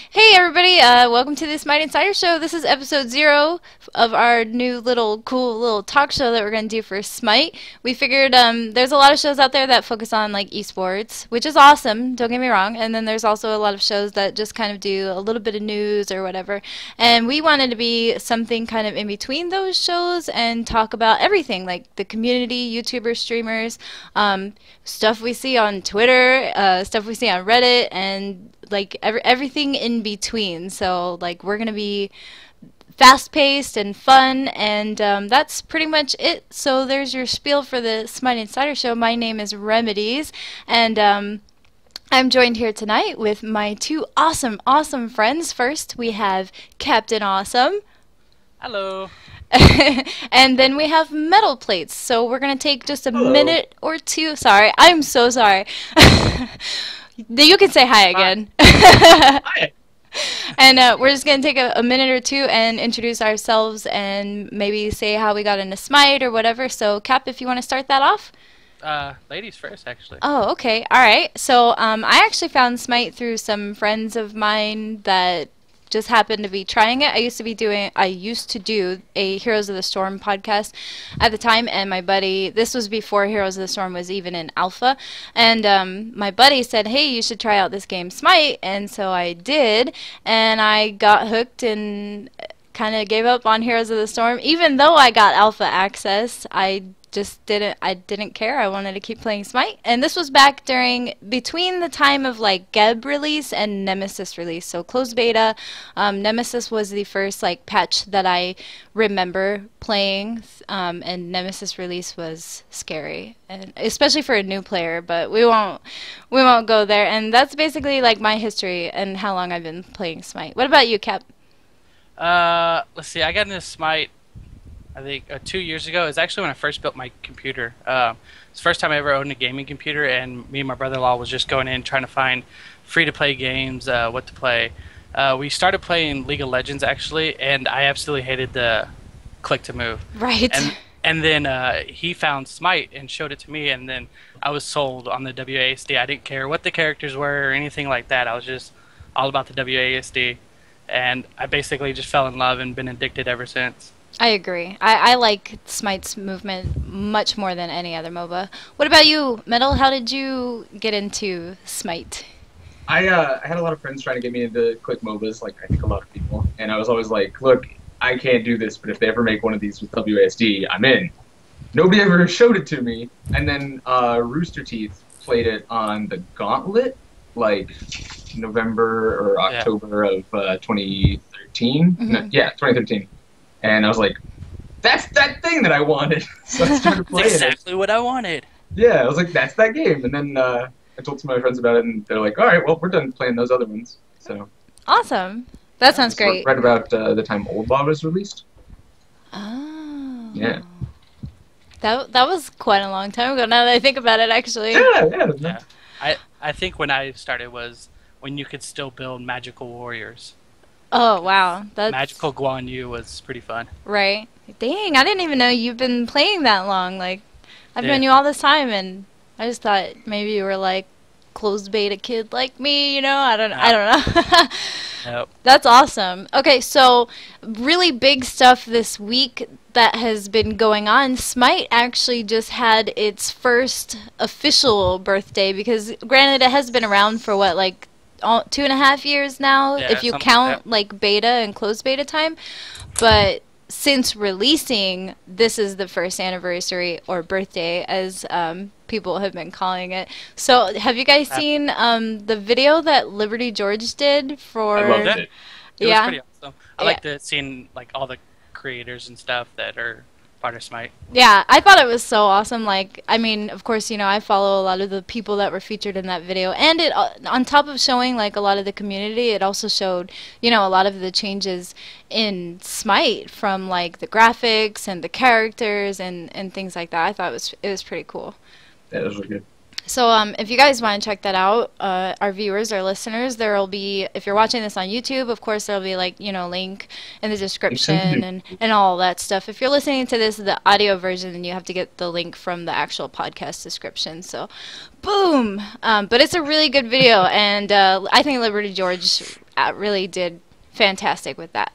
Hey everybody, welcome to the Smite Insider Show. This is episode 0 of our new cool little talk show that we're going to do for Smite. We figured there's a lot of shows out there that focus on like esports, which is awesome, don't get me wrong, and then there's also a lot of shows that just kind of do a little bit of news or whatever. And we wanted to be something kind of in between those shows and talk about everything, like the community, YouTubers, streamers, stuff we see on Twitter, stuff we see on Reddit, and like everything in between. So like we're gonna be fast paced and fun, and that's pretty much it. So there's your spiel for the Smite Insider Show. My name is Remedies, and I'm joined here tonight with my two awesome friends. First we have Captain Awesome. Hello. And then we have metal plates. So we're gonna take just a Hello. minute or two. Sorry, I'm so sorry. You can say hi again. Hi. And we're just going to take a minute or two and introduce ourselves and maybe say how we got into Smite or whatever. So, Cap, if you want to start that off. Ladies first, actually. Oh, okay. All right. So, I actually found Smite through some friends of mine that just happened to be trying it. I used to do a Heroes of the Storm podcast at the time, and my buddy, this was before Heroes of the Storm was even in alpha, and my buddy said, hey, you should try out this game Smite, and so I did, and I got hooked and kind of gave up on Heroes of the Storm. Even though I got alpha access, I didn't care. I wanted to keep playing Smite. And this was back between the time of like Geb release and Nemesis release. So closed beta. Nemesis was the first like patch that I remember playing. And Nemesis release was scary, and especially for a new player, but we won't go there. And that's basically like my history and how long I've been playing Smite. What about you, Cap? Let's see. I got into Smite, I think, 2 years ago. It's actually when I first built my computer. It's the first time I ever owned a gaming computer, and me and my brother-in-law was just going in trying to find free-to-play games, what to play. We started playing League of Legends, actually, and I absolutely hated the click-to-move. Right. And then he found Smite and showed it to me, and then I was sold on the WASD. I didn't care what the characters were or anything like that. I was just all about the WASD. And I basically just fell in love and been addicted ever since. I agree. I like Smite's movement much more than any other MOBA. What about you, Metal? How did you get into Smite? I had a lot of friends trying to get me into quick MOBAs, like I think a lot of people, and I was always like, look, I can't do this, but if they ever make one of these with WASD, I'm in. Nobody ever showed it to me, and then Rooster Teeth played it on the Gauntlet, like November or October of 2013. Mm-hmm. No, yeah, 2013. And I was like, that's that thing that I wanted. So I started playing Exactly what I wanted. Yeah, I was like, that's that game. And then I told some of my friends about it, and they're like, all right, well, we're done playing those other ones. So Awesome. That sounds great. Right about the time Old Law was released. Oh. Yeah. That was quite a long time ago now that I think about it, actually. Yeah. I think when I started was when you could still build magical warriors. Oh, wow. That's Magical Guan Yu was pretty fun. right. Dang, I didn't even know you've been playing that long. Like, I've Yeah. known you all this time, and I just thought maybe you were like closed beta kid like me, you know? I don't know. Nope. That's awesome. Okay, so really big stuff this week that has been going on. Smite actually just had its first official birthday because, granted, it has been around for what, like 2.5 years now, Yeah, if you something count like like beta and closed beta time. But since releasing, this is the first anniversary or birthday, as people have been calling it. So, have you guys seen the video that Liberty George did for? I loved it. It was Yeah. pretty awesome. I Yeah. liked seeing like all the creators and stuff that are part of Smite. Yeah, I thought it was so awesome. Like, I mean, of course, you know, I follow a lot of the people that were featured in that video, and it on top of showing like a lot of the community, it also showed, you know, a lot of the changes in Smite from like the graphics and the characters and things like that. I thought it was pretty cool. Yeah, that was really good. So if you guys want to check that out, our viewers, our listeners, there will be, if you're watching this on YouTube, of course, there will be like, you know, link in the description and all that stuff. If you're listening to this, the audio version, then you have to get the link from the actual podcast description. So, boom! But it's a really good video, and I think Liberty George really did fantastic with that.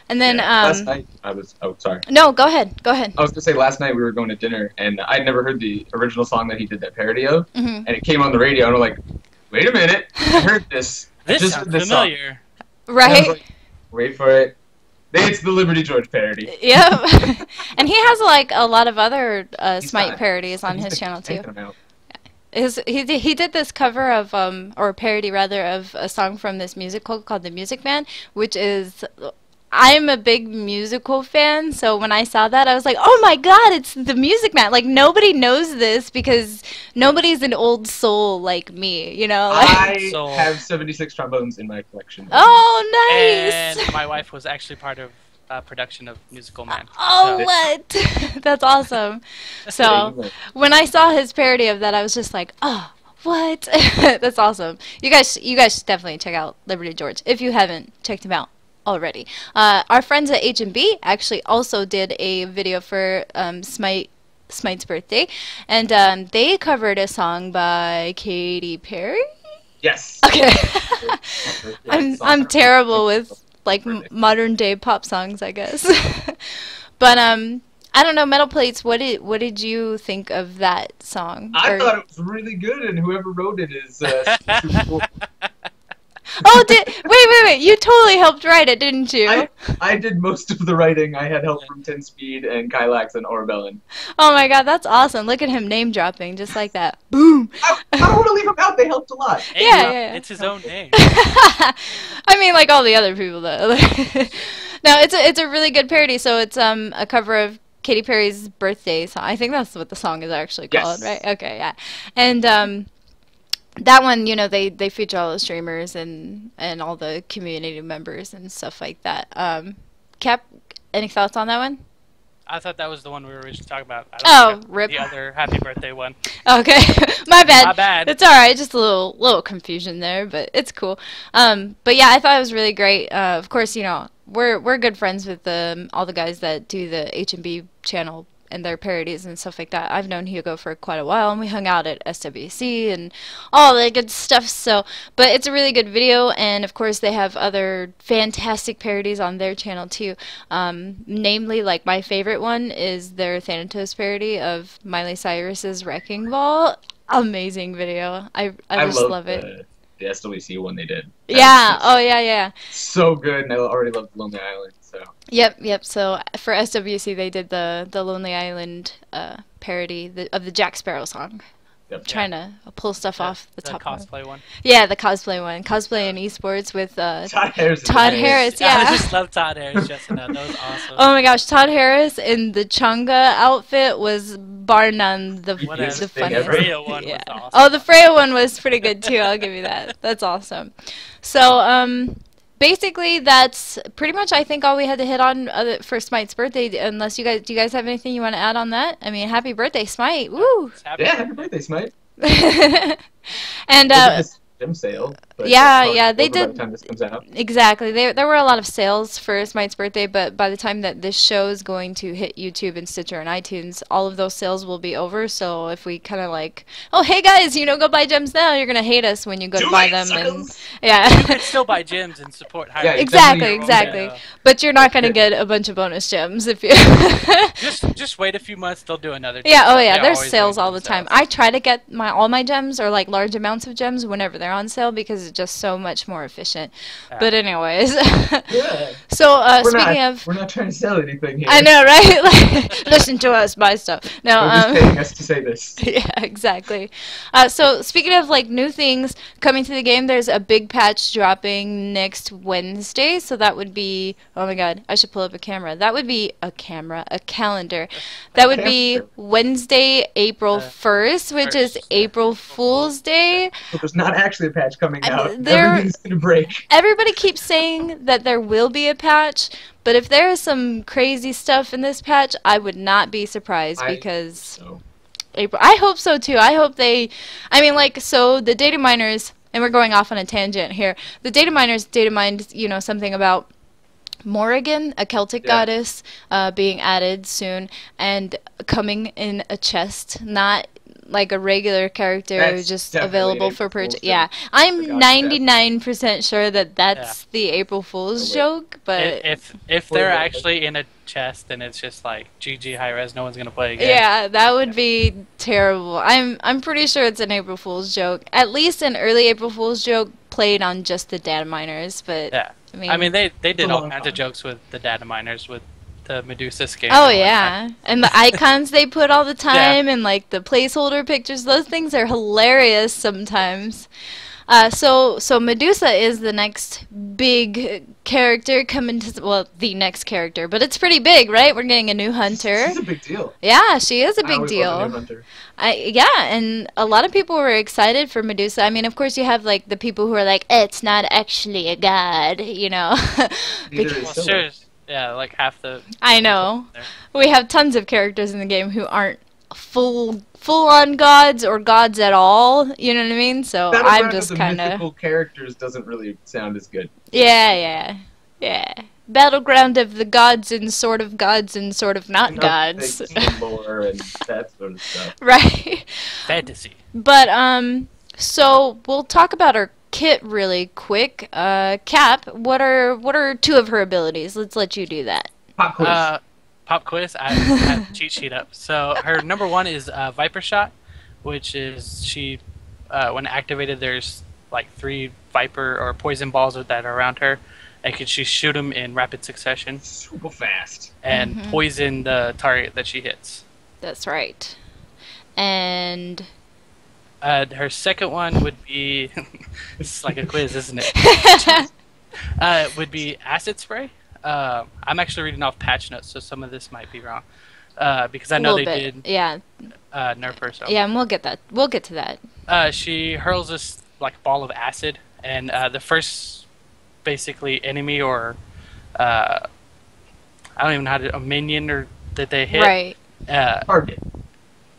And then last night I was. Oh, sorry. no, go ahead. Go ahead. I was gonna say last night we were going to dinner and I'd never heard the original song that he did that parody of, Mhm. and it came on the radio and I'm like, wait a minute, I heard this. This Just sounds this song. familiar. And I was Right? like, wait for it. It's the Liberty George parody. Yep. And he has like a lot of other He's Smite got- parodies on he's his been channel too. cranking them out. He did this cover of or parody rather of a song from this musical called The Music Man, which is I'm a big musical fan, so when I saw that I was like, "Oh my God, it's The Music Man." Like nobody knows this because nobody's an old soul like me, you know? Like, I So- have 76 trombones in my collection. oh, nice. And my wife was actually part of production of Musical Man. Oh, So- what? That's awesome. So when I saw his parody of that, I was just like, "Oh, what?" That's awesome. You guys should definitely check out Liberty George if you haven't checked him out already. Our friends at H&B actually also did a video for Smite's birthday, and they covered a song by Katy Perry. Yes. Okay. I'm terrible with like modern day pop songs, I guess. But I don't know, Metal Plates. What did you think of that song? I thought it was really good, and whoever wrote it is super cool. Oh, wait! You totally helped write it, didn't you? I did most of the writing. I had help from 10 Speed and Kylax and Orbellin. Oh my God, that's awesome! Look at him name dropping just like that. Boom. I don't want to leave him out. They helped a lot. Hey, Yeah. It's his own name. I mean, like all the other people though. No, it's a really good parody. So it's a cover of Katy Perry's birthday song. I think that's what the song is actually called, Yes. right? Okay, yeah. And that one, you know, they feature all the streamers and all the community members and stuff like that. Cap, any thoughts on that one? I thought that was the one we were originally talking about. I Oh, don't think rip. The other happy birthday one. Okay, my bad. My bad. It's all right. Just a little confusion there, but it's cool. But yeah, I thought it was really great. Of course, you know, we're good friends with all the guys that do the H&B channel and their parodies and stuff like that. I've known Hugo for quite a while, and we hung out at SWC and all that good stuff. So, but it's a really good video, and of course they have other fantastic parodies on their channel too. Namely, like my favorite one is their Thanatos parody of Miley Cyrus's Wrecking Ball. Amazing video. I just love it. The SWC one they did. That Yeah. was Oh yeah. so good, and I already loved Lonely Island. So Yep. So for SWC, they did the Lonely Island parody of the Jack Sparrow song. yep. Trying to pull stuff off the top. cosplay one. Yeah, the cosplay one. Cosplay and esports with Todd Harris. is Todd amazing. Harris. I Yeah. just love Todd Harris just enough. That was awesome. Oh my gosh, Todd Harris in the Chunga outfit was bar none the Whatever. the Thing funniest. ever. Freya one was awesome. Oh, the Freya one was pretty good too. I'll give you that. That's awesome. So, basically, that's pretty much I think all we had to hit on for Smite's birthday. Unless do you guys have anything you want to add on that? I mean, happy birthday, Smite! Woo! It's happy Yeah, happy birthday, Smite. And Look at this gem sale. But yeah, that's yeah, probably they over by did- the time this comes out. exactly. There were a lot of sales for Smite's birthday, but by the time that this show is going to hit YouTube and Stitcher and iTunes, all of those sales will be over. So if we kind of like, oh hey guys, you know, go buy gems now, you're gonna hate us when you go to Do buy it, them, and suckers! yeah. You can still buy gems and support higher. Yeah, Exactly, It's definitely exactly. your own But you're not gonna get a bunch of bonus gems if you. Just wait a few months. They'll do another. Yeah, oh gem. yeah, They're there's always sales doing all the time. sales. I try to get all my gems or like large amounts of gems whenever they're on sale because it's just so much more efficient. Yeah. But anyways, Yeah. so We're speaking not, of, we're not trying to sell anything here. I know, right? Like, listen to us, buy stuff. No, Nobody's paying us to say this. yeah, exactly. So speaking of like new things coming to the game, there's a big patch dropping next Wednesday. So that would be, oh my God, I should pull up a camera. That would be a calendar. That would be calendar. Wednesday, April 1st, which is first, April Fool's Day. But there's not actually a patch coming I out. mean, there- Everything's gonna break. Everybody keeps saying that there will be a patch, but if there is some crazy stuff in this patch, I would not be surprised because So April. I hope so too. I hope they. I mean, like, so the data miners, and we're going off on a tangent here. The data miners data mined, you know, something about Morrigan, a Celtic Yeah. goddess, being added soon and coming in a chest, not like a regular character That's just definitely an available April for Fool's purchase. joke. Yeah, I I'm forgot that. 99% sure that Yeah. that's the April Fool's wait. joke, but If Wait, they're wait. actually in a chest, then it's just like GG high res. No one's gonna play again. yeah, that would be terrible. I'm pretty sure it's an April Fool's joke. At least an early April Fool's joke played on just the data miners, but Yeah. I mean, they a did all long kinds of time. jokes with the data miners with the Medusa skin. oh and whatnot. yeah, and the icons they put all the time, and like the placeholder pictures, those things are hilarious sometimes. So Medusa is the next big character coming to, well, the next character, but it's pretty big, right? We're getting a new hunter. She's a big deal. Yeah, she is a I big always loved the new deal. hunter. Yeah, and a lot of people were excited for Medusa. I mean, of course, you have like the people who are like, it's not actually a god, you know. Neither Because- is Well, Scylla. sure. Yeah, like half the. I know. There. We have tons of characters in the game who aren't full on gods or gods at all. You know what I mean? So I'm Battleground just of the kind of mythical characters doesn't really sound as good. yeah. Battleground of the gods and sort of not Enough gods. things, lore and that sort of stuff. Right. Fantasy. But so we'll talk about her kit really quick. Cap, what are two of her abilities? Let's let you do that. Pop quiz. Pop quiz. I have the cheat sheet up. So her number one is Viper Shot, which is she when activated, there's like 3 Viper or poison balls that are around her, and she shoot them in rapid succession Super fast. and poison the target that she hits. That's right. And Her second one would be it's like a quiz, isn't it? Would be acid spray. I'm actually reading off patch notes, so some of this might be wrong because I a know little they bit. did Yeah. nerf her. So Yeah, and we'll get that. We'll get to that. she hurls this like ball of acid, and the first basically enemy or I don't even know how to a minion or that they hit. Right. Target.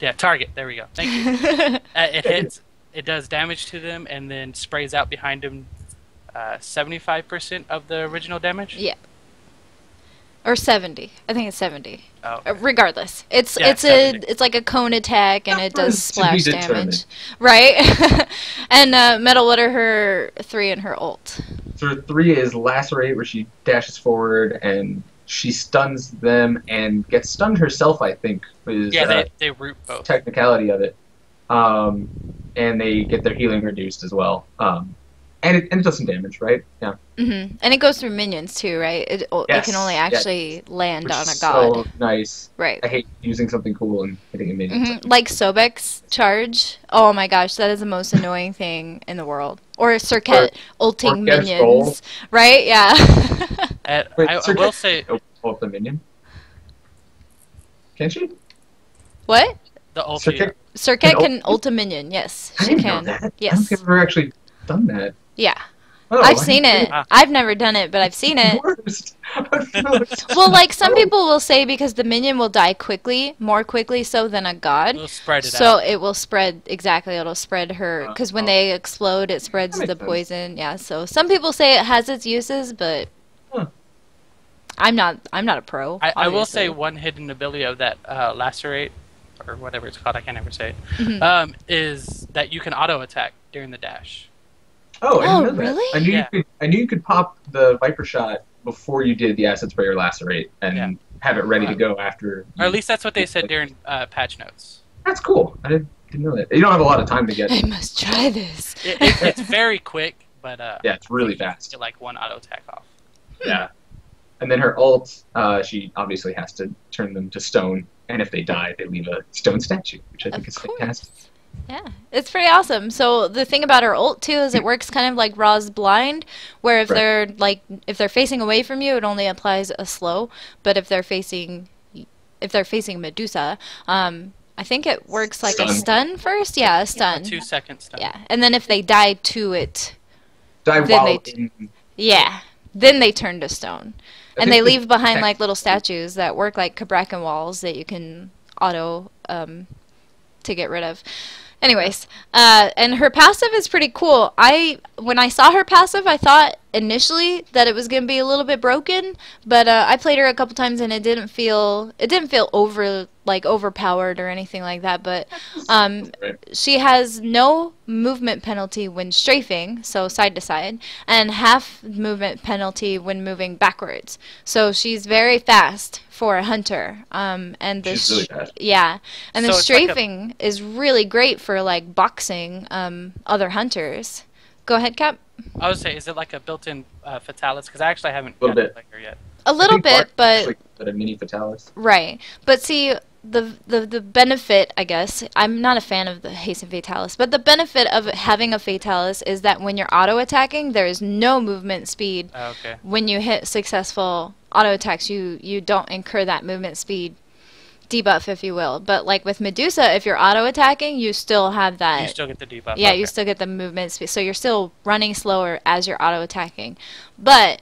Yeah, target. There we go. Thank you. It hits. It does damage to them, and then sprays out behind them 75% of the original damage. Yeah. Or 70. I think it's 70. Oh, Regardless, it's Yeah, 70. it's like a cone attack, and it does To be splash damage. determined. Right. And Metal, what are her 3 and her ult? So her 3 is Lacerate, where she dashes forward and she stuns them and gets stunned herself, I think, is yeah, they root both. technicality of it. And they get their healing reduced as well. And it does some damage, right? Yeah. And it goes through minions too, right? It Yes, can only yes. actually land Which on a is god. so nice. Right. I hate using something cool and hitting a minion. Like Sobek's charge. Oh my gosh, that is the most annoying thing in the world. Or Circuit ulting or Ged's minions. roll. Right? Yeah. Wait, I Circuit- will say Ult the minion? Can she? What? the ulti. Circuit? Circuit Can can ult a minion, yes. I She didn't can. know that. I don't Yes. think I've ever actually done that. Yeah. Oh, I've seen it. Ah. I've never done it, but I've seen it. Worst. Well, like some Oh. people will say because the minion will die quickly, more quickly so than a god. We'll spread it So out. it will spread, exactly, it'll spread her, because when Oh. they explode, it spreads That the makes sense. poison. Yeah, so some people say it has its uses, but Huh. I'm not a pro. I will say obviously. one hidden ability of that Lacerate, or whatever it's called, I can't ever say it, Mhm. is that you can auto attack during the dash. Oh, I Oh, didn't know that. really? I knew Yeah. I knew you could pop the Viper shot before you did the acid spray or lacerate and Yeah. have it ready to go after. Or at least that's what they said during patch notes. That's cool. I didn't know that. You don't have a lot of time to get. I must try this. It's very quick, but Yeah, it's really you fast. get like one auto attack off. Yeah. And then her ult, she obviously has to turn them to stone, and if they die, they leave a stone statue, which I think Of is course. fantastic. Yeah, it's pretty awesome. So the thing about her ult too is it works kind of like Ra's blind, where if Right. they're facing away from you, it only applies a slow. But if they're facing Medusa, I think it works like a Stun. stun first. Yeah, a A stun. 2-second stun. Yeah, and then if they die to it, Die Then while they in. yeah, then they turn to stone, I and think they the leave behind tech- like little statues that work like Cabrakan walls that you can auto to get rid of. Anyways, and her passive is pretty cool. When I saw her passive, I thought initially that it was going to be a little bit broken, but I played her a couple times and it didn't feel overpowered or anything like that. But Right. she has no movement penalty when strafing, so side to side, and half movement penalty when moving backwards. So she's very fast for a hunter. And the She's really fast. yeah, and the So it's like a- strafing is really great for like boxing other hunters. Go ahead, Cap. I would say, is it like a built-in Fatalis? Because I actually haven't Little gotten to bit. play her yet. A little bit, but Actually, a mini Fatalis. right. But see, the benefit, I guess, I'm not a fan of the Hasten Fatalis, but the benefit of having a Fatalis is that when you're auto-attacking, there is no movement speed. Oh, okay. When you hit successful auto-attacks, you don't incur that movement speed debuff, if you will. But like with Medusa, if you're auto-attacking, you still have that. You still get the debuff. Yeah, okay. you still get the movement speed. So you're still running slower as you're auto-attacking. But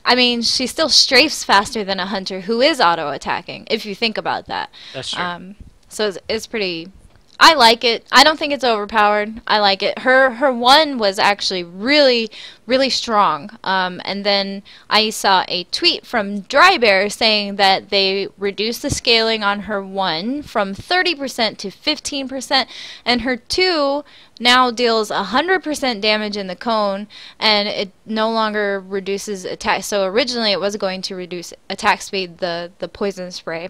I mean, she still strafes faster than a hunter who is auto-attacking, if you think about that. That's true. So it's pretty... I like it. I don't think it's overpowered. I like it. Her one was actually really, really strong. And then I saw a tweet from Drybear saying that they reduced the scaling on her one from 30% to 15%, and her two now deals 100% damage in the cone, and it no longer reduces attack. So originally it was going to reduce attack speed, the poison spray.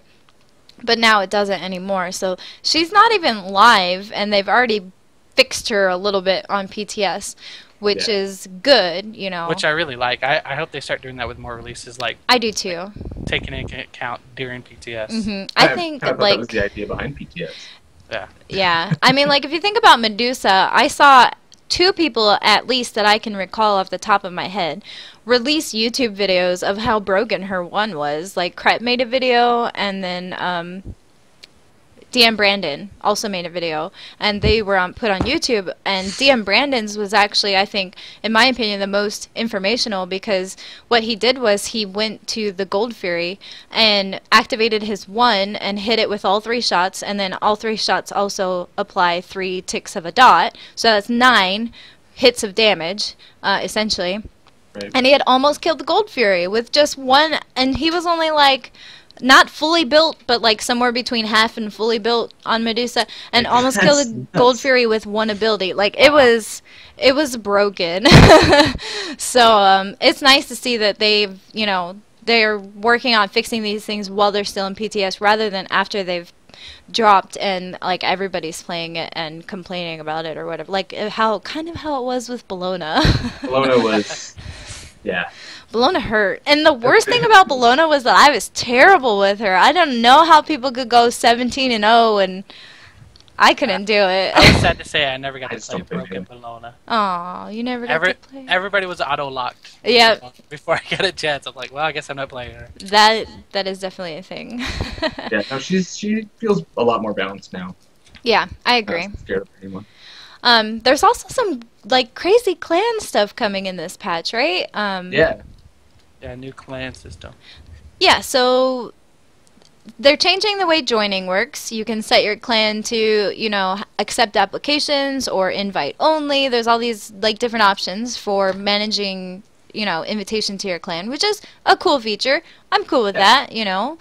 But now it doesn't anymore. So she's not even live, and they've already fixed her a little bit on PTS, which is good, you know. Which I really like. I hope they start doing that with more releases, like I do too. taking into account during PTS. I think I thought like that was the idea behind PTS. Yeah. yeah. I mean, like if you think about Medusa, I saw two people at least that I can recall off the top of my head release YouTube videos of how broken her one was. Like Kret made a video, and then DM Brandon also made a video, and they were put on YouTube. And DM Brandon's was actually, I think, in my opinion, the most informational, because what he did was he went to the Gold Fury and activated his one and hit it with all three shots, and then all three shots also apply 3 ticks of a dot, so that's 9 hits of damage, essentially. Right. And he had almost killed the Gold Fury with just one, and he was only like not fully built, but like somewhere between half and fully built on Medusa, and almost killed the That's Gold nuts. Fury with one ability. Like it was broken. So it's nice to see that they've, you know, they're working on fixing these things while they're still in PTS, rather than after they've dropped and like everybody's playing it and complaining about it or whatever. Like how it was with Bologna. Bologna was, yeah. Bologna hurt. And the worst thing about Bologna was that I was terrible with her. I don't know how people could go 17-0 and I couldn't do it. I was sad to say I never got I to just play don't think Broken so. Bologna. Aw, you never got to play. Everybody was auto-locked. Yep. Before I got a chance, I'm like, well, I guess I'm not playing her. That is definitely a thing. Yeah, no, she feels a lot more balanced now. Yeah, I I'm agree. not scared of her anymore. There's also some like crazy clan stuff coming in this patch, right? Yeah. Yeah, new clan system. Yeah, so they're changing the way joining works. You can set your clan to, you know, accept applications or invite only. There's all these like different options for managing, you know, invitation to your clan, which is a cool feature. I'm cool with that, you know.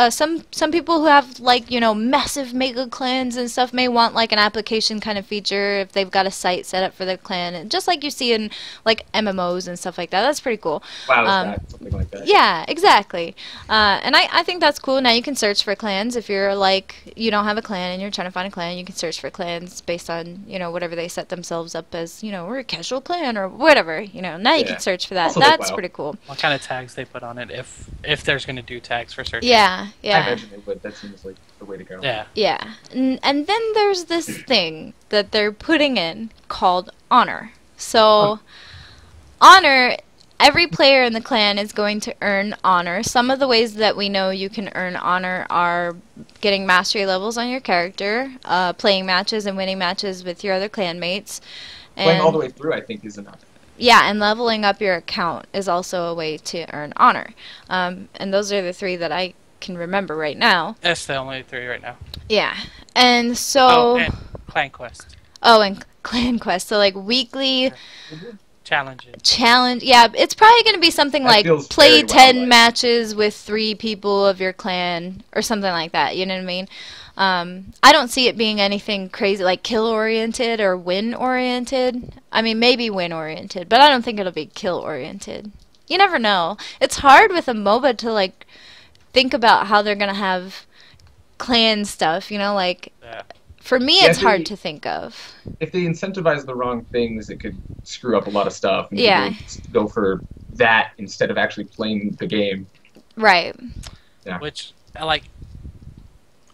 Some people who have like, you know, massive mega clans and stuff may want like an application kind of feature if they've got a site set up for their clan, and just like you see in like MMOs and stuff like that. That's pretty cool. Wow, something like that. Yeah, exactly. And I think that's cool. Now you can search for clans if you're like, you don't have a clan and you're trying to find a clan. You can search for clans based on, you know, whatever they set themselves up as, you know, we're a casual clan or whatever. You know, now you Yeah. can search for that. Also like That's WoW. pretty cool. What kind of tags they put on it, if there's going to do tags for searching. Yeah, I yeah. imagine they would. That seems like the way to go. Yeah. Yeah. And then there's this thing that they're putting in called honor. So, honor, every player in the clan is going to earn honor. Some of the ways that we know you can earn honor are getting mastery levels on your character, playing matches and winning matches with your other clanmates. Playing all And the way through, I think, is enough. yeah, and leveling up your account is also a way to earn honor. And those are the 3 that I can remember right now. That's the only 3 right now. Yeah. And so... Oh, and Clan Quest. Oh, and clan quest. So like weekly Challenge. Yeah, it's probably going to be something That like feels play very 10 wildlife. matches with 3 people of your clan or something like that. You know what I mean? I don't see it being anything crazy like kill oriented or win oriented. I mean, maybe win oriented, but I don't think it'll be kill oriented. You never know. It's hard with a MOBA to like think about how they're going to have clan stuff, you know, like Yeah. for me Yeah, it's hard to think of. if they incentivize the wrong things, it could screw up a lot of stuff, and Yeah. people go for that instead of actually playing the game. Right. Yeah. Which like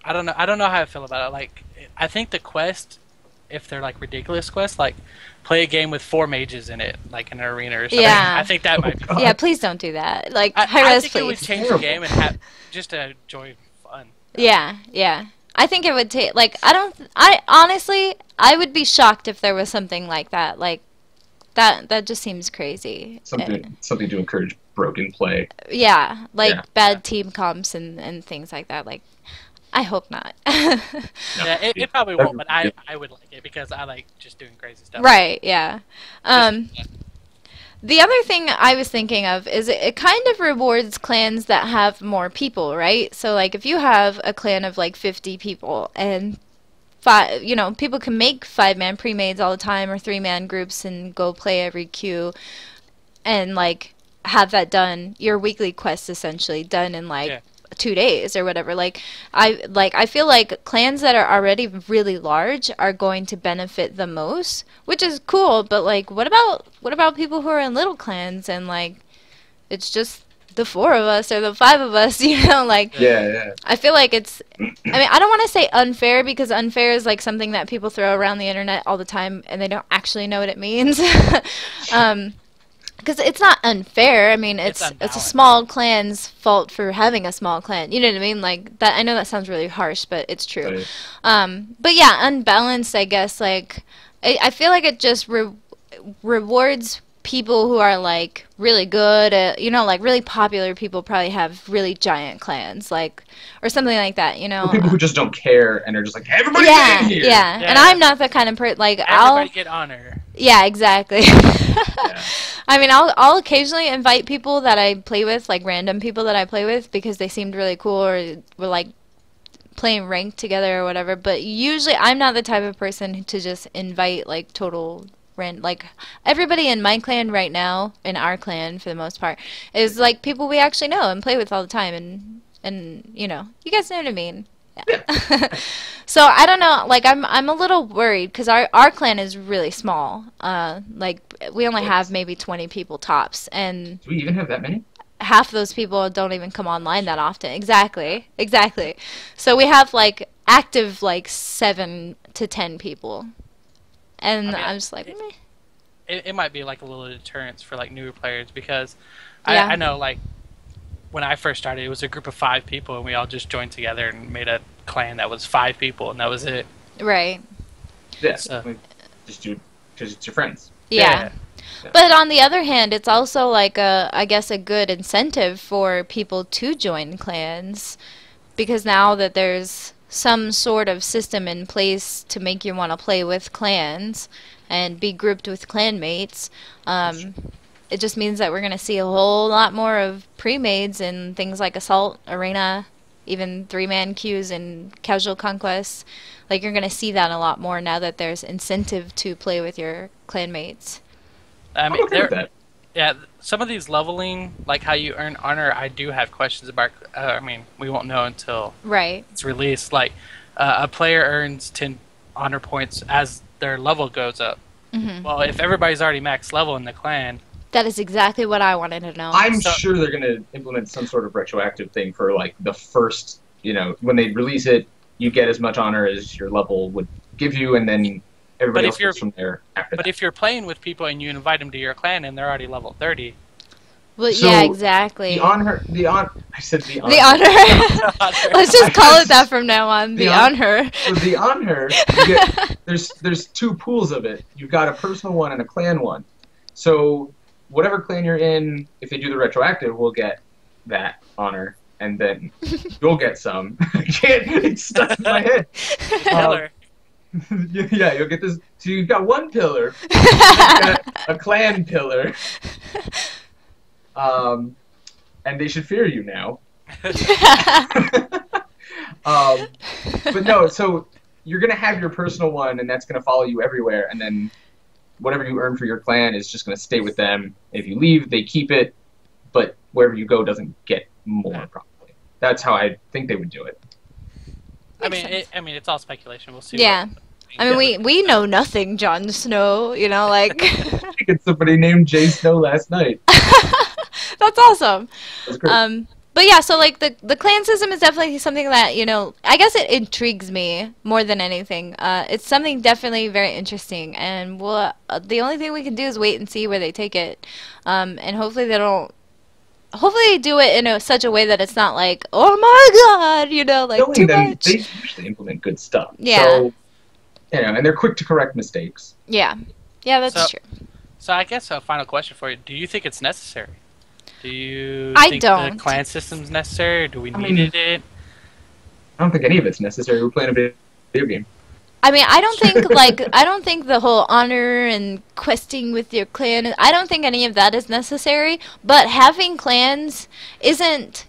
I don't know. I don't know how I feel about it. Like I think the quest, if they're like ridiculous quests, like play a game with 4 mages in it, like in an arena or something. Yeah. I think that might be. God. Yeah, please don't do that. Like I high-res, think it would please. change the Terrible. game and have just to enjoy fun. Yeah, yeah. I think it would take like I honestly I would be shocked if there was something like that. Like that just seems crazy. Something to encourage broken play. Yeah, like Yeah. bad team comps and things like that. Like I hope not. Yeah, it probably won't, but I would like it because I like just doing crazy stuff. Right, yeah. The other thing I was thinking of is it kind of rewards clans that have more people, right? So like if you have a clan of like 50 people and people can make 5-man pre-mades all the time or 3-man groups and go play every queue and like have that done, your weekly quest essentially done in like Yeah. 2 days or whatever. I feel like clans that are already really large are going to benefit the most, which is cool, but like what about people who are in little clans and like it's just the 4 of us or the 5 of us, like Yeah. I feel like it's I don't want to say unfair because unfair is like something that people throw around the internet all the time and they don't actually know what it means. Because it's not unfair. I mean, it's a unbalanced. small clan's fault for having a small clan. You know what I mean? Like that. I know that sounds really harsh, but it's true. Right. But yeah, unbalanced. I guess like I feel like it just rewards people who are like really good at, like really popular people probably have really giant clans, like or something like that. Or people who just don't care and are just like, everybody get in here. Yeah. And I'm not the kind of person like Everybody get honor. Yeah, exactly. Yeah. I mean, I'll occasionally invite people that I play with, like random people that I play with, because they seemed really cool or were like playing ranked together or whatever. But usually, I'm not the type of person to just invite like total like everybody in my clan right now, in our clan for the most part, is like people we actually know and play with all the time, and you guys know what I mean. Yeah. So I don't know, like I'm a little worried because our clan is really small. Like we only have maybe 20 people tops, and Do we even have that many? half of those people don't even come online that often. Exactly. So we have like active like 7 to 10 people, and I mean, I'm just like, meh. It might be like a little deterrence for like newer players because Yeah. I know like when I first started, it was a group of 5 people, and we all just joined together and made a clan that was 5 people, and that was it. Right. Yeah. So- Just do it because it's your friends. Yeah. But on the other hand, it's also like I guess a good incentive for people to join clans, because now that there's some sort of system in place to make you want to play with clans and be grouped with clanmates, it just means that we're going to see a whole lot more of pre-mades and things like Assault, Arena, even 3-man queues and Casual Conquests. Like you're going to see that a lot more now that there's incentive to play with your clanmates. I I'm mean, okay with that. yeah, some of these leveling, like how you earn honor, I do have questions about. I mean, we won't know until Right. it's released. Like a player earns 10 honor points as their level goes up. Hmm. Well, if everybody's already max level in the clan, That is exactly what I wanted to know. I'm So- sure they're going to implement some sort of retroactive thing for like the first, when they release it, you get as much honor as your level would give you, and then everybody But else if you're- goes from there after but that. if you're playing with people and you invite them to your clan and they're already level 30, Well, So, yeah, exactly. I said the honor. The honor. Let's just call it that from now on. The The honor. For the honor, you get, there's 2 pools of it. You've got a personal one and a clan one. So whatever clan you're in, if they do the retroactive, will get that honor, and then you'll get some. I can't. It's stuck in my head. Killer. Yeah, you'll get this. So you've got one pillar, you've got a clan pillar, um, and they should fear you now. um, but no, so you're gonna have your personal one, and that's gonna follow you everywhere, and then whatever you earn for your clan is just gonna stay with them. If you leave, they keep it, but wherever you go doesn't get more, probably. That's how I think they would do it. I mean, it's all speculation. We'll see. Yeah. I mean, we know nothing, Jon Snow. You know, like. I get somebody named Jay Snow last night. That's awesome. That's great. But yeah, so like the clan system is definitely something that, you know, I guess it intrigues me more than anything. It's something definitely very interesting, and we'll, the only thing we can do is wait and see where they take it, and hopefully they don't. Hopefully they do it in such a way that it's not like, oh my god, you know, like too much. They usually implement good stuff. Yeah. So, you know, and they're quick to correct mistakes. Yeah. Yeah, that's true. So I guess a final question for you: do you think it's necessary? Do you I think don't. the clan system's necessary, or do we need it? I don't think any of it's necessary. We're playing a video game. I mean, I don't think I don't think the whole honor and questing with your clan, I don't think any of that is necessary, but having clans isn't,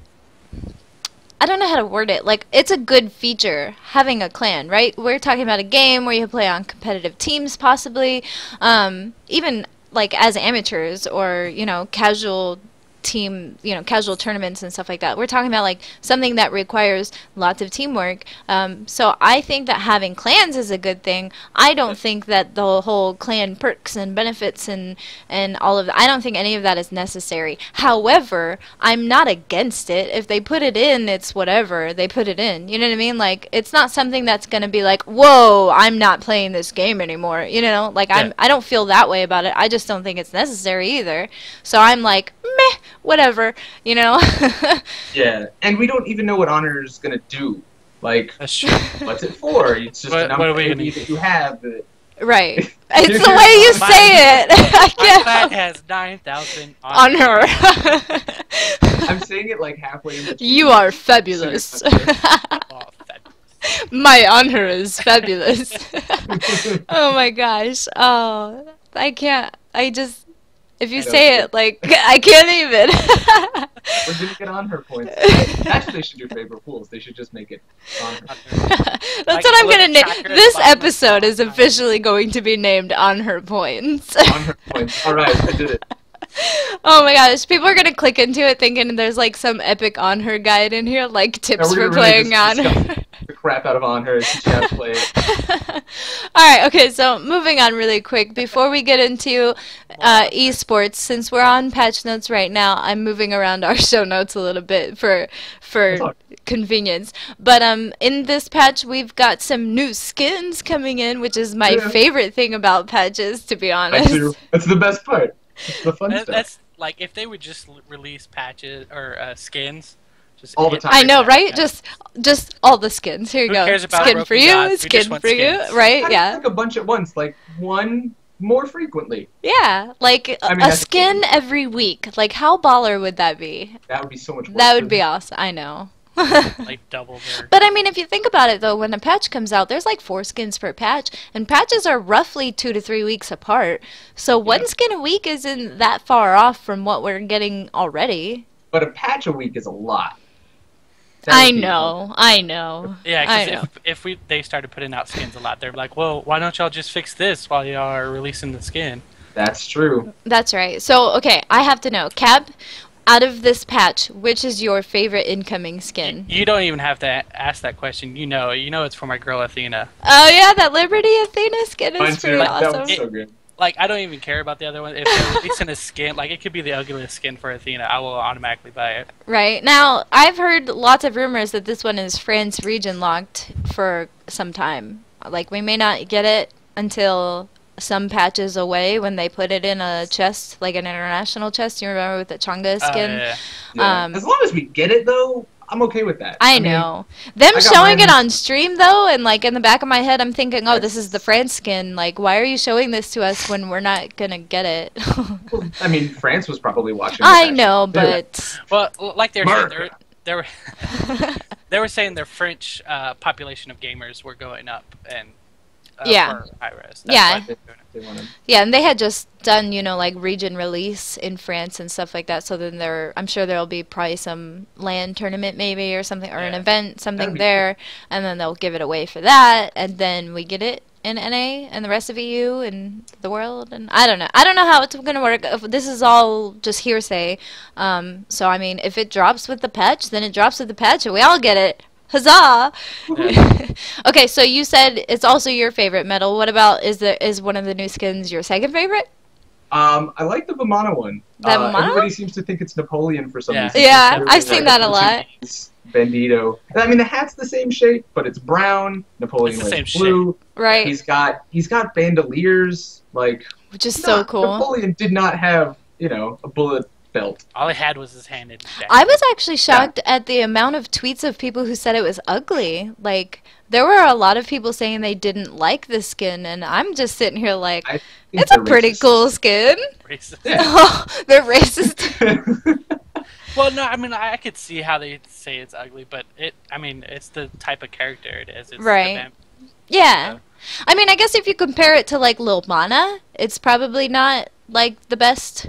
I don't know how to word it. Like, it's a good feature having a clan, right? We're talking about a game where you play on competitive teams possibly, even like as amateurs or, you know, casual team, you know, casual tournaments and stuff like that. We're talking about like something that requires lots of teamwork. So I think that having clans is a good thing. I don't think that the whole clan perks and benefits and all of that, I don't think any of that is necessary. However, I'm not against it. If they put it in, it's whatever. They put it in. You know what I mean? Like, it's not something that's going to be like, whoa, I'm not playing this game anymore. You know, like I don't feel that way about it. I just don't think it's necessary either. So I'm like, meh, whatever, you know. Yeah, and we don't even know what honor is gonna do. Like, That's true. what's it for? It's just a number what are we that you have. That right. It's the way you say it. I My can't clan help has 9,000 on her. I'm saying it like halfway in between. You are fabulous. Oh, fabulous. My honor is fabulous. Oh my gosh. Oh, I can't. I just. If you say it, like, I can't even. We're gonna get on her points. Actually, they should do favorite pools. They should just make it on her. That's Like, what I'm gonna name. tracker This at the bottom of episode the is officially going to be named On Her Points. On her points. All right, I did it. Oh my gosh, people are gonna click into it thinking there's like some epic On Her guide in here, like tips we're for gonna really playing On just Her. discuss the crap out of on her. Teach you how to play it. Alright, okay, so moving on really quick. Before we get into esports, since we're on patch notes right now, I'm moving around our show notes a little bit for convenience. But in this patch, we've got some new skins coming in, which is my favorite thing about patches, to be honest. That's the best part. It's the fun stuff. That's like if they would just release patches or skins. Just All the time. I know, right? Just all the skins. Here you Who go. cares about Skin broken for you, gods? We just skin want for you, skins. right? Kinda Yeah. like a bunch at once, like one more frequently. Yeah, like I mean, a that's skin cool. every week. Like, how baller would that be? That would be so much. That would be awesome. I know. like double their. But I mean, if you think about it, though, when a patch comes out, there's like 4 skins per patch, and patches are roughly 2 to 3 weeks apart. So one skin a week isn't that far off from what we're getting already. But a patch a week is a lot. I know. Yeah, because if they started putting out skins a lot, they're like, well, why don't y'all just fix this while you are releasing the skin? That's true. That's right. So, okay, I have to know. Cab, out of this patch, which is your favorite incoming skin? You don't even have to ask that question. You know it's for my girl Athena. Oh, yeah, that Liberty Athena skin is Mine too. pretty That awesome. was so good. Like, I don't even care about the other one. If they're releasing a skin, like, it could be the ugliest skin for Athena. I will automatically buy it. Right. Now, I've heard lots of rumors that this one is France region locked for some time. Like, we may not get it until some patches away when they put it in a chest, like an international chest. You remember with the Changa skin? Yeah. As long as we get it, though, I'm okay with that. I know. Them I got showing it mine- on stream, though, and, like, in the back of my head, I'm thinking, oh, this is the France skin. Like, why are you showing this to us when we're not gonna get it? Well, I mean, France was probably watching. I this, know, actually. but... Well, like they were saying, America. they were saying their French population of gamers were going up, and Yeah. for high res. That's Yeah. why they're doing it. They wanted. Yeah, and they had just done, like region release in France and stuff like that. So then I'm sure there'll be probably some land tournament maybe or something, or an Yeah. event, That'd something be there, and then they'll give it away for that, and then we get it in NA and the rest of EU and the world. And I don't know. I don't know how it's gonna work. This is all just hearsay. So I mean, if it drops with the patch, then it drops with the patch, and we all get it. Huzzah! Yeah. Okay, so you said it's also your favorite medal. What about is one of the new skins your second favorite? I like the Vamana one. The Vamana Everybody one? seems to think it's Napoleon for some Yeah. reason. Yeah, Everybody I've seen like that a lot. Portuguese, Bandito. I mean, the hat's the same shape, but it's brown. Napoleon It's the wears same blue. Right. He's got bandoliers. Like, Which is so cool. Napoleon did not have, a bullet belt. All he had was his hand in deck. I was actually shocked at the amount of tweets of people who said it was ugly. Like, there were a lot of people saying they didn't like the skin, and I'm just sitting here like, I think it's a they're pretty racist. cool skin. Racist. Yeah. Oh, they're racist. Well, no, I mean, I could see how they say it's ugly, but it's the type of character it is. It's Right. The vamp- Yeah. So, I mean, I guess if you compare it to, like, Lil Mana, it's probably not, like, the best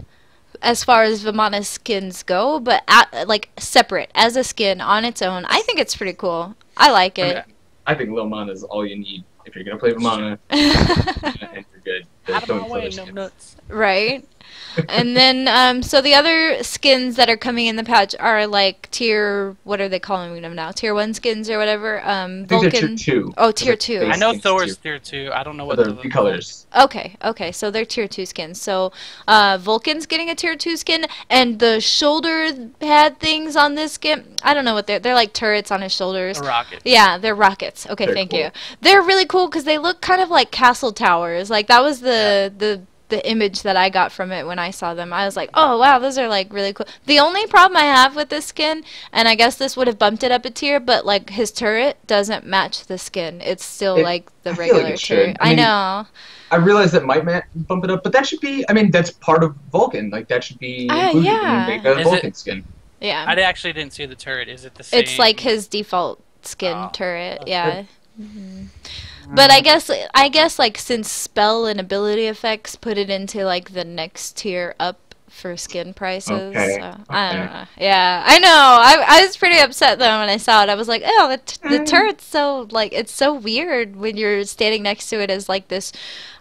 as far as Vamana skins go, but, like, separate, as a skin on its own, I think it's pretty cool. I like it. I think Lil Mana is all you need if you're gonna play Vamana, and you're good. out of Don't my play way, other no skins. nuts. Right. And then, so the other skins that are coming in the patch are like what are they calling them now? Tier 1 skins or whatever? I think they're Vulcan. tier 2. Oh, tier 2. I know Skins Thor's tier 2. I don't know what Other colors. Okay, so they're tier 2 skins. So, Vulcan's getting a tier 2 skin, and the shoulder pad things on this skin, I don't know what they're like turrets on his shoulders. The rocket. Yeah, they're rockets. Okay, They're thank cool. you. They're really cool because they look kind of like castle towers. Like, that was the image that I got from it when I saw them. I was like, oh, wow, those are, like, really cool. The only problem I have with this skin, and I guess this would have bumped it up a tier, but, like, his turret doesn't match the skin. It's still, like, the I feel like regular it should. turret. I mean, know. I realize that might bump it up, but that should be. I mean, that's part of Vulcan. Like that should be included yeah. when you make a Is Vulcan it- skin. Yeah. I actually didn't see the turret. Is it the same? It's like his default skin Oh. turret. Okay. Yeah. But I guess like since spell and ability effects put it into like the next tier up for skin prices. Okay, So, I okay. don't know. Yeah, I know. I was pretty upset though when I saw it. I was like, oh, the turret's so like it's so weird when you're standing next to it as like this.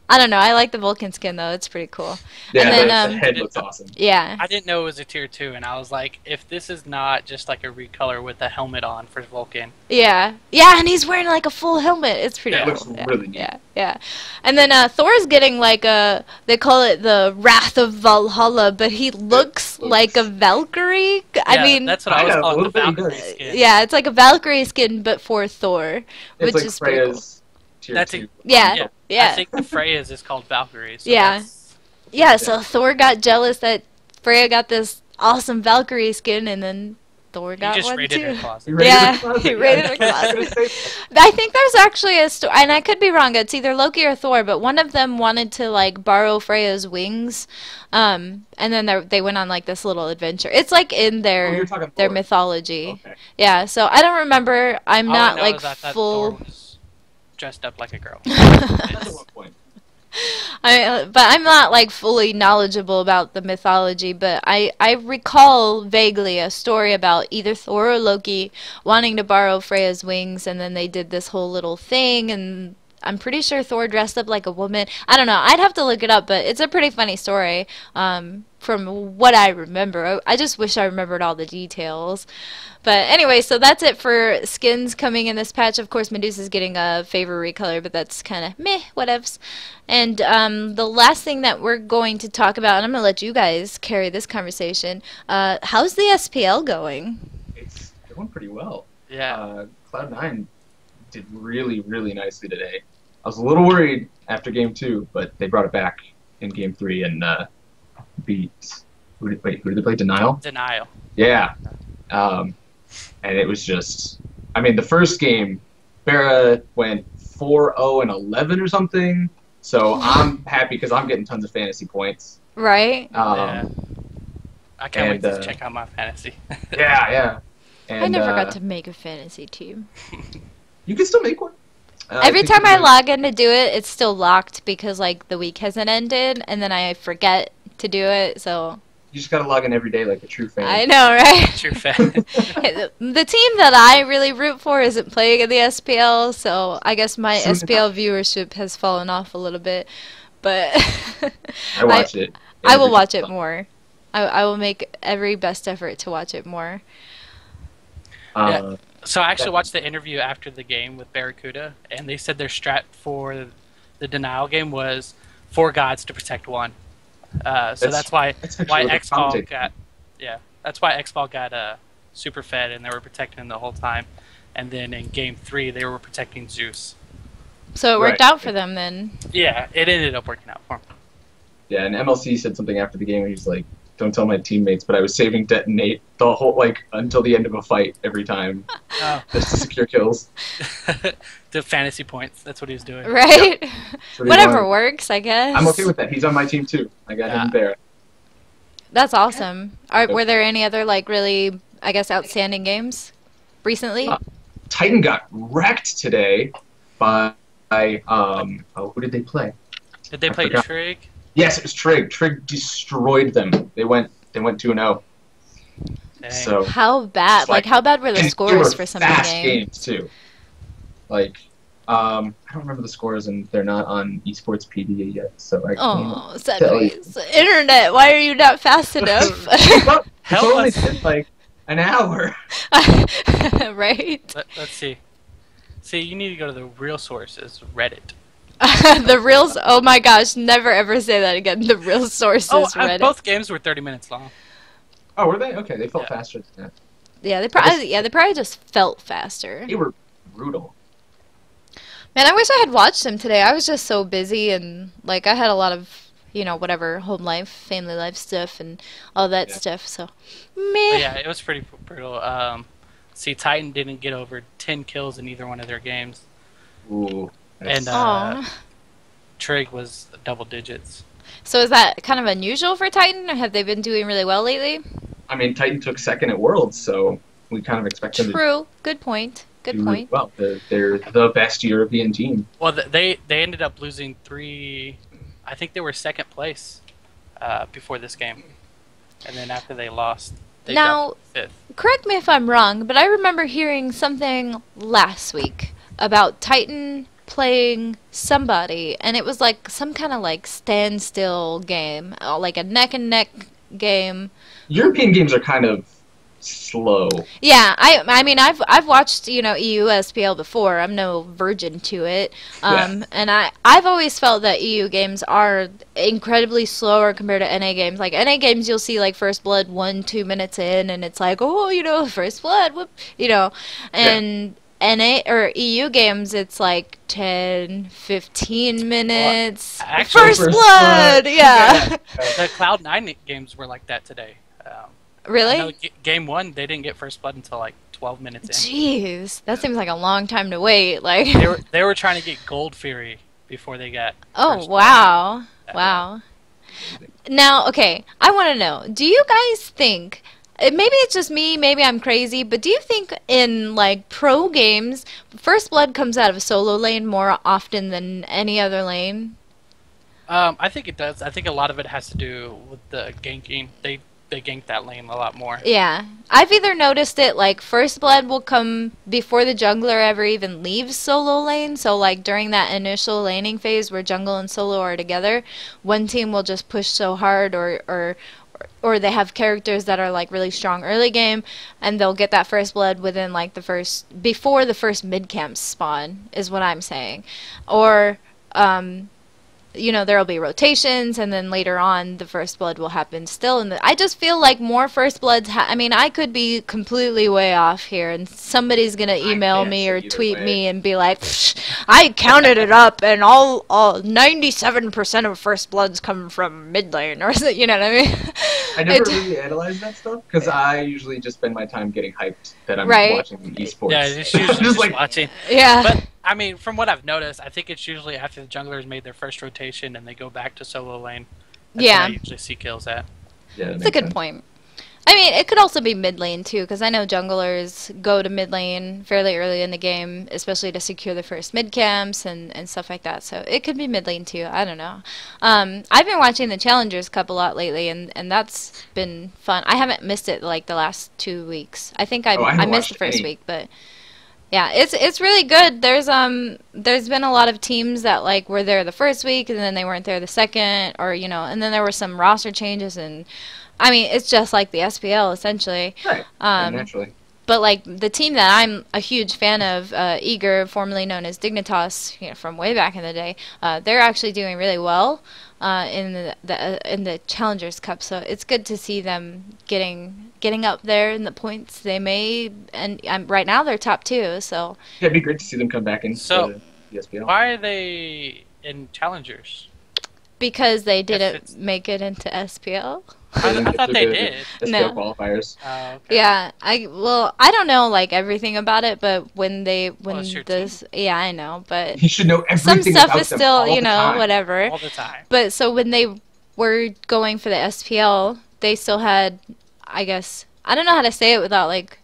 I don't know. I like the Vulcan skin though. It's pretty cool. Yeah, And then, the head looks awesome. Yeah. I didn't know it was a tier 2, and I was like, if this is not just like a recolor with a helmet on for Vulcan. Yeah, and he's wearing like a full helmet. It's pretty Yeah, it cool. looks really neat. Yeah. And then Thor's getting like they call it the Wrath of Valhalla, but he looks like a Valkyrie. I Yeah, mean, that's what I was Yeah, a calling the little bit he Valkyrie does. skin. yeah, it's like a Valkyrie skin, but for Thor, It's which like is pretty cool. Freya's tier That's 2. Yeah. I think the Freya's is called Valkyrie. So Yeah. that's- Yeah, so Thor got jealous that Freya got this awesome Valkyrie skin, and then Thor You got just one raided too. her closet. He raided Yeah, her closet. he raided her closet. I think there's actually a story, and I could be wrong. It's either Loki or Thor, but one of them wanted to like borrow Freya's wings, and then they went on like this little adventure. It's like in you're talking their Thor. mythology. Okay. Yeah, so I don't remember. I'm All I not know like is I thought full. Thor was dressed up like a girl. That's at one point. But I'm not like fully knowledgeable about the mythology, but I recall vaguely a story about either Thor or Loki wanting to borrow Freya's wings, and then they did this whole little thing, and I'm pretty sure Thor dressed up like a woman. I don't know. I'd have to look it up, but it's a pretty funny story from what I remember. I just wish I remembered all the details. But anyway, so that's it for skins coming in this patch. Of course, Medusa's getting a favor recolor, but that's kind of meh, whatevs. And the last thing that we're going to talk about, and I'm going to let you guys carry this conversation, how's the SPL going? It's going pretty well. Yeah. Cloud9 did really, really nicely today. I was a little worried after game 2, but they brought it back in game 3 and beat. Who did they play? Denial? Denial. Yeah. And it was just. I mean, the first game, Farah went 4-0 and 11 or something. So I'm happy because I'm getting tons of fantasy points. Right? Yeah. I can't wait to and, check out my fantasy. Yeah. And, I never got to make a fantasy team. You can still make one. Every think time I you log in to do it, it's still locked because like the week hasn't ended, and then I forget to do it. So just gotta log in every day like a true fan. I know, right? True fact. The team that I really root for isn't playing in the SPL, so I guess my Soon SPL enough. viewership has fallen off a little bit. But I watch it. I will every watch it time. more. I will make every best effort to watch it more. Yeah. Uh, So I actually that- watched the interview after the game with Barracuda, and they said their strat for the denial game was 4 gods to protect 1. So that's why actually why what the X-Ball commentator- got that's why X-Ball got super fed, and they were protecting him the whole time. And then in game 3, they were protecting Zeus. So it worked Right. out for them then. Yeah, it ended up working out for him. Yeah, and MLC said something after the game. Where he's like, "Don't tell my teammates, but I was saving detonate the whole like until the end of a fight every time Oh. just to secure kills." The fantasy points. That's what he was doing. Right? That's what he Whatever wanted. works, I guess. I'm okay with that. He's on my team too. I got Yeah. him there. That's awesome. Were there any other like really, I guess, outstanding games recently? Titan got wrecked today by who did they play? Did they I play forgot. Trig? Yes, it was Trig. Trig destroyed them. They went 2-0. Dang. So How bad? It's Like, how bad were the and they scores were for some of the fast games? too. Like I don't remember the scores, and they're not on esports PD yet, so I can't. Oh, tell you. Cedric, internet, why are you not fast enough? Well, it's Help only us. been like an hour. Right? Let's see. See, you need to go to the real sources, Reddit. The real, oh my gosh, never ever say that again. The real sources, Reddit. Both games were 30 minutes long. Oh, were they? Okay, they felt Yeah. faster than that. Yeah, they probably just felt faster. They were brutal. Man, I wish I had watched them today. I was just so busy and like I had a lot of, whatever, home life, family life stuff and all that Yeah. stuff. So, But meh. yeah, it was pretty brutal. See, Titan didn't get over 10 kills in either one of their games, Ooh. and Aw. Trig was double digits. So is that kind of unusual for Titan, or have they been doing really well lately? I mean, Titan took second at Worlds, so we kind of expect them to True. Good point. Good do really point. well. They're the best European team. Well, they ended up losing 3. I think they were second place before this game, and then after they lost, they Now- dropped to 5th. Correct me if I'm wrong, but I remember hearing something last week about Titan playing somebody, and it was like some kind of like standstill game, like a neck and neck game. European games are kind of slow. Yeah, I mean I've watched EU SPL before. I'm no virgin to it, and I've always felt that EU games are incredibly slower compared to NA games. Like NA games, you'll see like First Blood 1-2 minutes in, and it's like First Blood, whoop, and. NA or EU games, it's like 10, 15 minutes. actually, First First Blood, Blood. yeah. The Cloud9 games were like that today. I know Really? game 1, they didn't get First Blood until like 12 minutes in. Jeez, that seems like a long time to wait. Like, They were trying to get Gold Fury before they got. oh First Blood. wow, Yeah. wow. Now, okay, I want to know, do you guys think, maybe it's just me, maybe I'm crazy, but do you think in like pro games, First Blood comes out of a solo lane more often than any other lane? I think it does. I think a lot of it has to do with the ganking. They gank that lane a lot more. Yeah, I've either noticed it like First Blood will come before the jungler ever even leaves solo lane. So like during that initial laning phase where jungle and solo are together, one team will just push so hard, or they have characters that are like really strong early game, and they'll get that First Blood within like before the first mid camp spawn is what I'm saying, or there'll be rotations, and then later on the First Blood will happen still. And I just feel like more First Bloods. I mean, I could be completely way off here, and somebody's gonna email can't me say or either tweet way. me and be like, "Psh, I counted it up, and all 97% of First Bloods come from mid lane," or you know what I mean? I never It- really analyze that stuff because I usually just spend my time getting hyped that I'm Right. watching esports. Yeah, it's usually just like watching. Yeah. But I mean, from what I've noticed, I think it's usually after the junglers made their first rotation and they go back to solo lane. That's Yeah. when I usually see kills at. yeah, that It's a makes good sense. point. I mean, it could also be mid lane too, because I know junglers go to mid lane fairly early in the game, especially to secure the first mid camps and stuff like that. So it could be mid lane too. I don't know. I've been watching the Challengers Cup a lot lately, and that's been fun. I haven't missed it like the last 2 weeks. I think Oh, I I haven't missed the watched first any. week, but yeah, it's really good. There's been a lot of teams that like were there the first week and then they weren't there the second, or and then there were some roster changes, and I mean it's just like the SPL essentially. Right. Yeah, naturally. But like the team that I'm a huge fan of, Eager, formerly known as Dignitas, from way back in the day, they're actually doing really well in the Challengers Cup. So it's good to see them getting up there in the points they made, and right now they're top two. So Yeah, it'd be great to see them come back into So, the SPL. why are they in Challengers? because they Yes, didn't it's- make it into SPL. I thought they did. SPL No. qualifiers. Oh, okay. Yeah, I don't know like everything about it, but when it's your this, yeah, I know, but You should know some everything stuff about is them still, all the time. whatever. All the time. But so when they were going for the SPL, they still had, I guess, I don't know how to say it without like,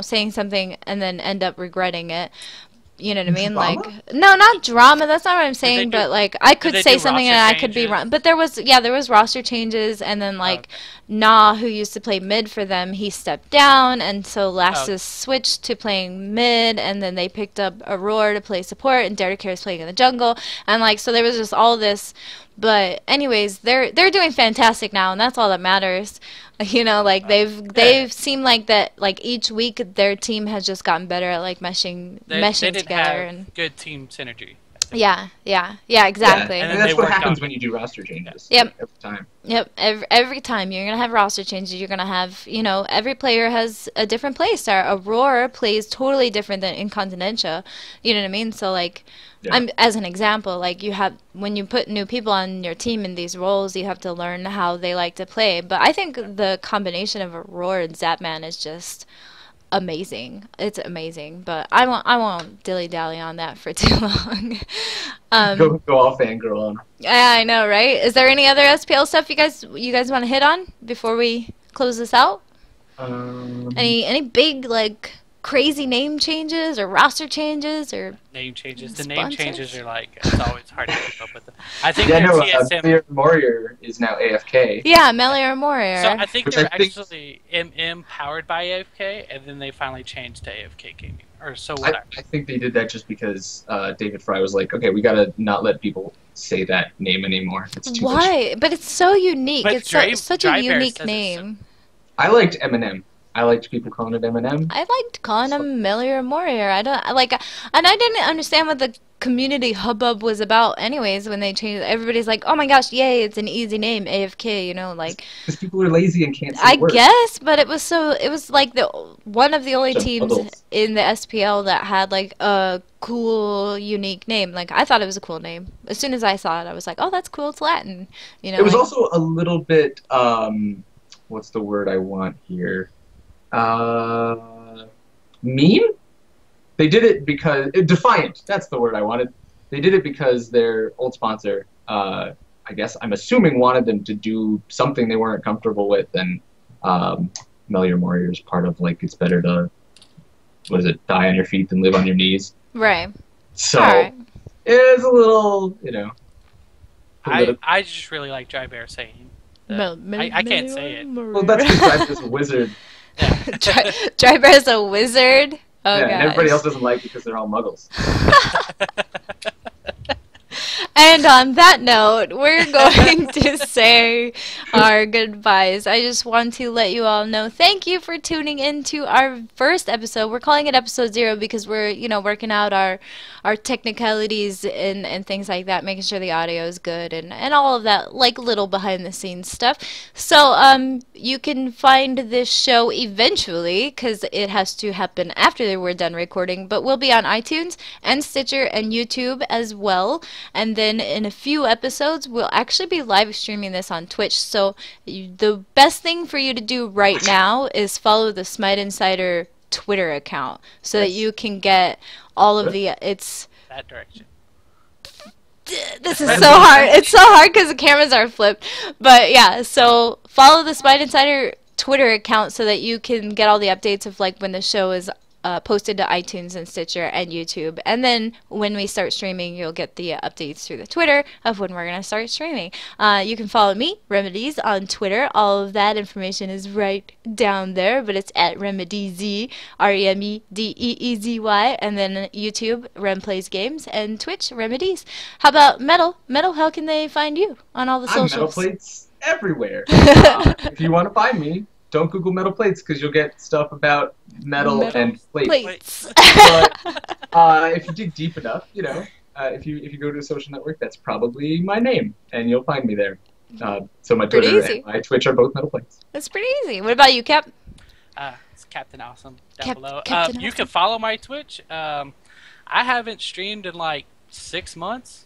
saying something and then end up regretting it. You know what I mean? Drama? Like, no, not drama. That's not what I'm they saying. do- But like, I could they say do something and roster I could be changes? wrong. But there was roster changes, and then like Okay. Nah, who used to play mid for them, he stepped down, and so Lassus Oh. switched to playing mid, and then they picked up Aurora to play support, and Derek is playing in the jungle, and like so there was just all this. But anyways, they're doing fantastic now, and that's all that matters. Like they've seemed like that. Like each week, their team has just gotten better at like meshing They didn't together, have and good team synergy. yeah, exactly. Yeah, And and then that's they what worked happens on when you do roster changes. Yep. Every time. Yep, every time you're gonna have roster changes, you're gonna have, every player has a different play style. Aurora plays totally different than Incontinentia, you know what I mean? So like, Yeah. as an example, like when you put new people on your team in these roles, you have to learn how they like to play. But I think the combination of Aurora and Zapman is just amazing. It's amazing, but I won't dilly dally on that for too long. Go all fangirl on. Yeah, I know, right? Is there any other SPL stuff you guys want to hit on before we close this out? Any big like crazy name changes or roster changes or Name changes. The name Sponsors? changes are like, it's always hard to keep up with them. I think Yeah, their no, TSM. Warrior is now AFK. yeah, Melee or Warrior? So I think Which they're I think- actually MM powered by AFK, and then they finally changed to AFK gaming, or so I, what? I think they did that just because David Fry was like, okay, we gotta not let people say that name anymore. It's too much. Why? But it's so unique. But it's such Dry a Bear unique says it's name. I liked Eminem. I liked people calling it Eminem. I liked calling him Melee or Warrior. And I didn't understand what the community hubbub was about. Anyways, when they changed, everybody's like, "Oh my gosh, yay! It's an easy name, AFK." Like. Because people are lazy and can't say I words. guess, but it was like one of the only Some teams bubbles. in the SPL that had like a cool, unique name. Like I thought it was a cool name. As soon as I saw it, I was like, "Oh, that's cool. It's Latin." It was like- also a little bit, what's the word I want here? Meme? They did it because, defiant, that's the word I wanted. They did it because their old sponsor, I guess, I'm assuming wanted them to do something they weren't comfortable with, and Melee or Warrior is part of, like, it's better to, what is it, die on your feet than live on your knees. right. So, All right. it's a little, I just really like Dry Bear saying. I can't say it. well, that's because I'm just a wizard. Dry Bear's a wizard. Oh yeah, and everybody gosh. else doesn't like it because they're all muggles. And on that note, we're going to say our goodbyes. I just want to let you all know thank you for tuning in to our first episode. We're calling it episode 0 because we're, working out our technicalities and things like that, making sure the audio is good and all of that, like little behind the scenes stuff. So you can find this show eventually because it has to happen after we're done recording, but we'll be on iTunes and Stitcher and YouTube as well. And then in a few episodes, we'll actually be live streaming this on Twitch. So the best thing for you to do right now is follow the Smite Insider Twitter account so that you can get all of the That direction. this is so hard. It's so hard because the cameras are flipped. But yeah, so follow the Smite Insider Twitter account so that you can get all the updates of like when the show is posted to iTunes and Stitcher and YouTube. And then when we start streaming, you'll get the updates through the Twitter of when we're going to start streaming. You can follow me, Remedies, on Twitter. All of that information is right down there, but it's at RemedyZ, RemeDeezy. And then YouTube, Rem Plays Games, and Twitch, Remedies. How about Metal? Metal, how can they find you on all the I'm socials? Metal Plates everywhere. If you want to find me, don't Google metal plates because you'll get stuff about metal and plates. But if you dig deep enough, you know, if you go to a social network, that's probably my name, and you'll find me there. So my Twitter and my Twitch are both metal plates. That's pretty easy. What about you, Cap? It's Captain Awesome down below. Captain You Awesome. can follow my Twitch. I haven't streamed in like 6 months.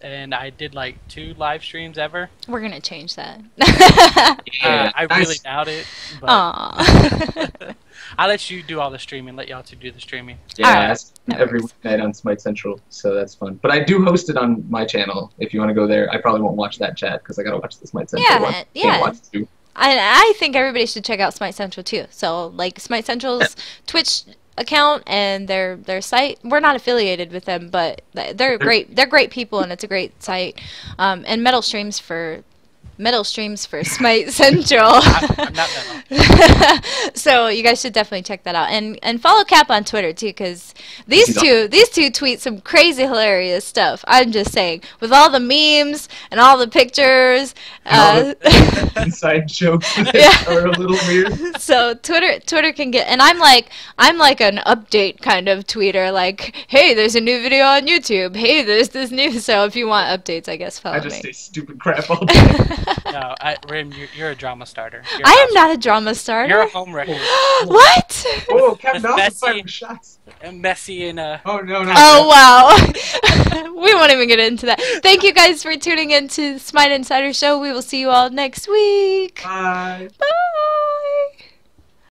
And I did like 2 live streams ever. We're gonna change that. Yeah, I really doubt it. But Aww. I'll let you do all the streaming. Let y'all two do the streaming. Yeah, Alright. that's every weeknight on Smite Central, so that's fun. But I do host it on my channel. If you want to go there, I probably won't watch that chat because I gotta watch the Smite Central Yeah, one. yeah. Can't watch two. I think everybody should check out Smite Central too. So like Smite Central's Twitch account and their site. We're not affiliated with them, but they're great. They're great people, and it's a great site. And Metal streams for Smite Central. I'm not metal. So you guys should definitely check that out, and follow Cap on Twitter too, because these two tweet some crazy hilarious stuff. I'm just saying, with all the memes and all the pictures. Inside jokes Yeah. are a little weird. So Twitter can get, and I'm like an update kind of tweeter, like, hey, there's a new video on YouTube, hey, there's this new. So if you want updates, I guess follow I just me. say stupid crap all day. No, Rim, you're a drama starter. You're I am awesome. not a drama starter. You're a home wrecker. What? Oh, Captain With Awesome Messi. firing shots. And messy and Oh no. Oh wow. We won't even get into that. Thank you guys for tuning in to the Smite Insider Show. We will see you all next week. Bye. Bye.